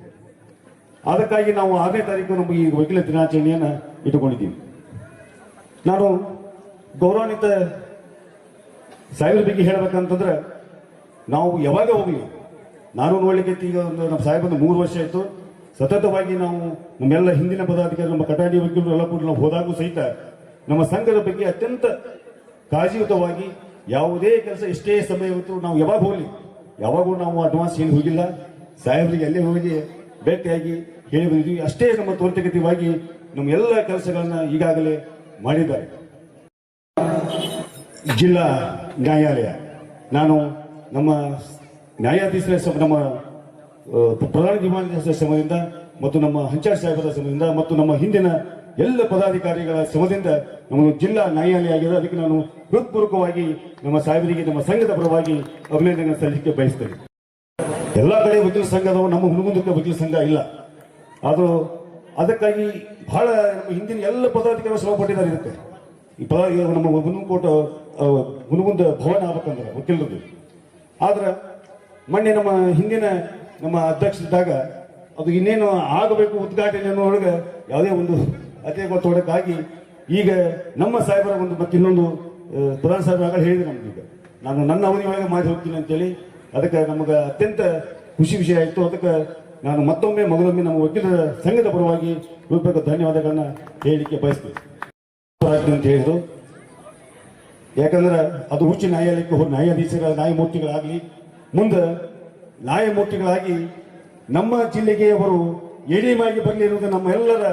ಅದಕ್ಕಾಗಿ ನಾವು 6ನೇ ತಾರೀಕು ನಮ್ಮ ಈ ವಕೀಲ ದಿನಾಚರಣೆಯನ್ನು ಇಟ್ಟುಕೊಂಡಿದ್ದೀವಿ. ನಾನು ಗೌರವಾನ್ವಿತ ಸಾಹೇಬ್ರ ಬಗ್ಗೆ ಹೇಳ್ಬೇಕಂತಂದ್ರೆ, ನಾವು ಯಾವಾಗ ಹೋಗ್ಲಿ, ನಾನು ನೋಡ್ಲಿಕ್ಕೆ ಈಗ ಒಂದು ನಮ್ಮ ಸಾಹೇಬಂದು 3 ವರ್ಷ ಆಯಿತು. ಸತತವಾಗಿ ನಾವು ನಮ್ಮೆಲ್ಲ ಹಿಂದಿನ ಪದಾಧಿಕಾರಿ, ನಮ್ಮ ಕಟಾಡಿ ವಕೀಲರು ಎಲ್ಲ ಕೂಡ ನಾವು ಹೋದಾಗೂ ಸಹಿತ ನಮ್ಮ ಸಂಘದ ಬಗ್ಗೆ ಅತ್ಯಂತ ಕಾಳಜಿಯುತವಾಗಿ ಯಾವುದೇ ಕೆಲಸ ಎಷ್ಟೇ ಸಮಯ ಇತ್ತು, ನಾವು ಯಾವಾಗ ಹೋಗ್ಲಿ ಯಾವಾಗೂ ನಾವು ಅಡ್ವಾನ್ಸ್ ಏನು ಹೋಗಿಲ್ಲ. ಸಾಹೇಬರಿಗೆ ಅಲ್ಲೇ ಹೋಗಿ ಭೇಟಿಯಾಗಿ ಹೇಳಿ ಬಂದಿದ್ವಿ. ಅಷ್ಟೇ ನಮ್ಮ ತ್ವರಿತಗತಿಯಾಗಿ ನಮ್ಮ ಎಲ್ಲ ಕೆಲಸಗಳನ್ನ ಈಗಾಗಲೇ ಮಾಡಿದ್ದಾರೆ. ಜಿಲ್ಲಾ ನ್ಯಾಯಾಲಯ, ನಾನು ನಮ್ಮ ನ್ಯಾಯಾಧೀಶರ ನಮ್ಮ ಪ್ರಧಾನ ದಿವಾಣಿ ಶ್ರಮದಿಂದ ಮತ್ತು ನಮ್ಮ ಹಂಚಾರ್ ಸಾಹೇಬರ ಶ್ರಮದಿಂದ ಮತ್ತು ನಮ್ಮ ಹಿಂದಿನ ಎಲ್ಲ ಪದಾಧಿಕಾರಿಗಳ ಶ್ರಮದಿಂದ ನಮ್ಮದು ಜಿಲ್ಲಾ ನ್ಯಾಯಾಲಯ ಆಗಿದೆ. ಅದಕ್ಕೆ ನಾನು ಹೃತ್ಪೂರ್ವಕವಾಗಿ ನಮ್ಮ ಸಾಹೇಬರಿಗೆ ನಮ್ಮ ಸಂಘದ ಪರವಾಗಿ ಅಭಿನಂದನೆ ಸಲ್ಲಿಸಲಿಕ್ಕೆ ಬಯಸ್ತೇನೆ. ಎಲ್ಲ ಕಡೆ ವಕೀಲ ಸಂಘದವು, ನಮ್ಮ ಹುಣಗುಂದಕ್ಕೆ ವಕೀಲ ಸಂಘ ಇಲ್ಲ. ಅದು ಅದಕ್ಕಾಗಿ ಬಹಳ ನಮ್ಮ ಹಿಂದಿನ ಎಲ್ಲ ಪದಾಧಿಕಾರಿಗಳು ಶ್ರಮ ಪಟ್ಟಿದ್ದಾರೆ. ಇದಕ್ಕೆ ಈ ನಮ್ಮ ಹುಣಗುಂದ ಭವನ ಆಗ್ಬೇಕಂದ್ರೆ ವಕೀಲರದ್ದು. ಆದ್ರೆ ಮೊನ್ನೆ ನಮ್ಮ ಹಿಂದಿನ ನಮ್ಮ ಅಧ್ಯಕ್ಷರಿದ್ದಾಗ ಅದು ಇನ್ನೇನು ಆಗಬೇಕು ಉದ್ಘಾಟನೆ ಅನ್ನೋಳಗೆ ಯಾವುದೇ ಒಂದು ಅದೇ ಗೊತ್ತೋಡಕ್ಕಾಗಿ ಈಗ ನಮ್ಮ ಸಾಹೇಬರ ಒಂದು ಮತ್ತೆ ಇನ್ನೊಂದು ಪ್ರಧಾನ ಸಾಹೇಬರಾಗ ಹೇಳಿದೆ ನಮ್ಗೆ. ಈಗ ನಾನು ನನ್ನ ಅವಧಿಯೊಳಗೆ ಮಾಡಿ ಹೋಗ್ತೀನಿ ಅಂತೇಳಿ, ಅದಕ್ಕೆ ನಮಗೆ ಅತ್ಯಂತ ಖುಷಿ ವಿಷಯ ಆಯಿತು. ಅದಕ್ಕೆ ನಾನು ಮಗದೊಮ್ಮೆ ನಮ್ಮ ವಕೀಲರ ಸಂಘದ ಪರವಾಗಿ ರೂಪಕ ಧನ್ಯವಾದಗಳನ್ನ ಹೇಳಲಿಕ್ಕೆ ಬಯಸ್ತೀನಿ ಅಂತ ಹೇಳಿದ್ರು. ಯಾಕಂದ್ರೆ ಅದು ಉಚ್ಚ ನ್ಯಾಯಾಲಯಕ್ಕೆ ಹೋಗಿ ನ್ಯಾಯಾಧೀಶರ ನ್ಯಾಯಮೂರ್ತಿಗಳಾಗಲಿ, ಮುಂದೆ ನ್ಯಾಯಮೂರ್ತಿಗಳಾಗಿ ನಮ್ಮ ಜಿಲ್ಲೆಗೆ ಅವರು ಎಡಿಎಮಾಗಿ ಬರಲಿರುವುದು ನಮ್ಮ ಎಲ್ಲರ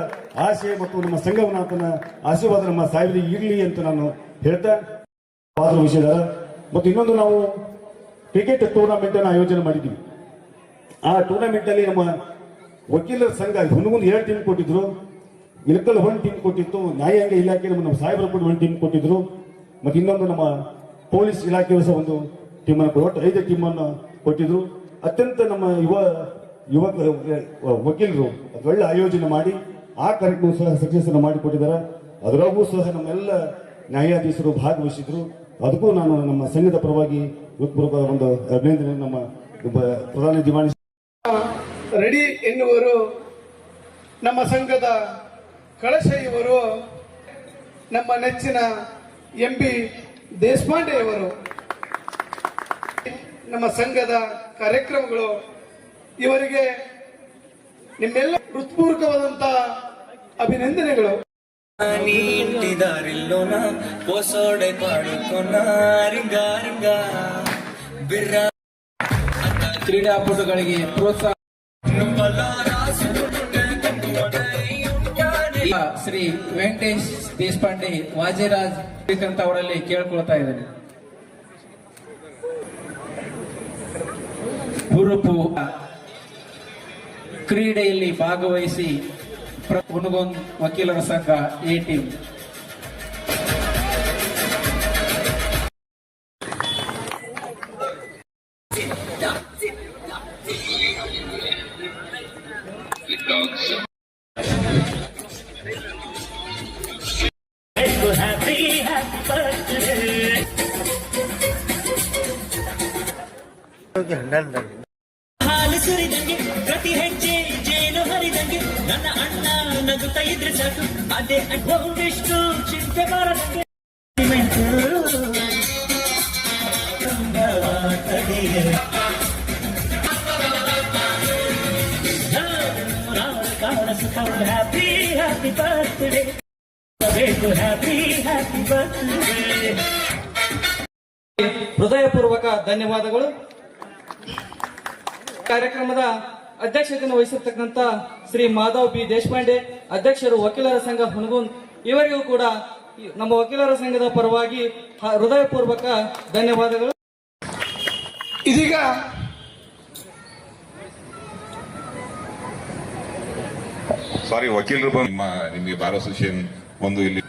ಆಸೆ ಮತ್ತು ನಮ್ಮ ಸಂಘವನಾಥನ ಆಶೀರ್ವಾದ ನಮ್ಮ ಸಾಹೇಬರಿಗೆ ಇರಲಿ ಅಂತ ನಾನು ಹೇಳ್ತಾ ವಿಷಯದ. ಮತ್ತು ಇನ್ನೊಂದು, ನಾವು ಕ್ರಿಕೆಟ್ ಟೂರ್ನಮೆಂಟ್ ಅನ್ನು ಆಯೋಜನೆ ಮಾಡಿದ್ವಿ. ಆ ಟೂರ್ನಮೆಂಟ್ ಅಲ್ಲಿ ನಮ್ಮ ವಕೀಲರ ಸಂಘ ಹುಣಗುಂದ 2 ಟೀಮ್ ಕೊಟ್ಟಿದ್ರು, ಇಳಕಲ್ 1 ಟೀಮ್ ಕೊಟ್ಟಿತ್ತು, ನ್ಯಾಯಾಂಗ ಇಲಾಖೆ ನಮ್ಮ ಸಾಹೇಬರ ಕೂಡ 1 ಟೀಮ್ ಕೊಟ್ಟಿದ್ರು, ಮತ್ತು ಇನ್ನೊಂದು ನಮ್ಮ ಪೊಲೀಸ್ ಇಲಾಖೆಯವರು ಸಹ ಒಂದು ಟೀಮನ್ನು, ಒಟ್ಟು 5 ಟೀಮನ್ನು ಕೊಟ್ಟಿದ್ರು. ಅತ್ಯಂತ ನಮ್ಮ ಯುವ ವಕೀಲರು ಒಳ್ಳೆ ಆಯೋಜನೆ ಮಾಡಿ ಆ ಕಾರ್ಯಕ್ರಮ ಸಹ ಸಕ್ಸಸ್ ಮಾಡಿಕೊಟ್ಟಿದ್ದಾರೆ. ಅದರಾಗೂ ಸಹ ನಮ್ಮೆಲ್ಲ ನ್ಯಾಯಾಧೀಶರು ಭಾಗವಹಿಸಿದ್ರು. ಅದಕ್ಕೂ ನಾನು ನಮ್ಮ ಸಂಘದ ಪರವಾಗಿ ಹೃತ್ಪೂರ್ವಕ ಒಂದು ಅಭಿನಂದನೆ ನಮ್ಮ ಪ್ರಧಾನ ದಿವಾಣಿ ರೆಡಿ ಎನ್ನುವರು, ನಮ್ಮ ಸಂಘದ ಕಳಶ ಇವರು, ನಮ್ಮ ನೆಚ್ಚಿನ ಎಂ.ಬಿ. ದೇಶಪಾಂಡೆಯವರು. ನಮ್ಮ ಸಂಘದ ಕಾರ್ಯಕ್ರಮಗಳು ಇವರಿಗೆ ನಿಮ್ಮೆಲ್ಲ ಹೃತ್ಪೂರ್ವಕವಾದಂತ ಅಭಿನಂದನೆಗಳು. ಕ್ರೀಡಾಪಟುಗಳಿಗೆ ಪ್ರೋತ್ಸಾಹ ಶ್ರೀ ವೆಂಕಟೇಶ್ ದೇಶಪಾಂಡೆ ವಾಜೇರಾಜ್ ಅವರಲ್ಲಿ ಕೇಳ್ಕೊಳ್ತಾ ಇದ್ದೇನೆ. ಹುರುಪು ಕ್ರೀಡೆಯಲ್ಲಿ ಭಾಗವಹಿಸಿ ಹುಣಗುಂದ ವಕೀಲರ ಸಂಘ ಎ ಟೀಮ್. ಹಾಲು ಸುರಿದಂಗೆ ಪ್ರತಿ ಹೆಜ್ಜೆ ಜೇನು ಹರಿದಂಗೆ ನನ್ನ ಅಣ್ಣ ನಗುತ್ತಾ ಇದ್ರೆ ಸಾಕು ಅದೇ ಅಡ್ಡೋಷ್ಟು ಚಿಂತೆ ಬಾರದಂಗೆ happy happy birthday happy happy birthday. ಹೃದಯಪೂರ್ವಕ ಧನ್ಯವಾದಗಳು. ಕಾರ್ಯಕ್ರಮದ ಅಧ್ಯಕ್ಷತೆಯನ್ನು ವಹಿಸಿರ್ತಕ್ಕಂಥ ಶ್ರೀ ಮಾಧವ್ ಬಿ ದೇಶಪಾಂಡೆ, ಅಧ್ಯಕ್ಷರು ವಕೀಲರ ಸಂಘ ಹುನಗುಂದ್, ಇವರಿಗೂ ಕೂಡ ನಮ್ಮ ವಕೀಲರ ಸಂಘದ ಪರವಾಗಿ ಹೃದಯಪೂರ್ವಕ ಧನ್ಯವಾದಗಳು. ಇದೀಗ ಸಾರಿ ವಕೀಲರು ನಿಮಗೆ ಬಾರ್ ಅಸೋಸಿಯೇಷನ್ ಒಂದು ಇಲ್ಲಿ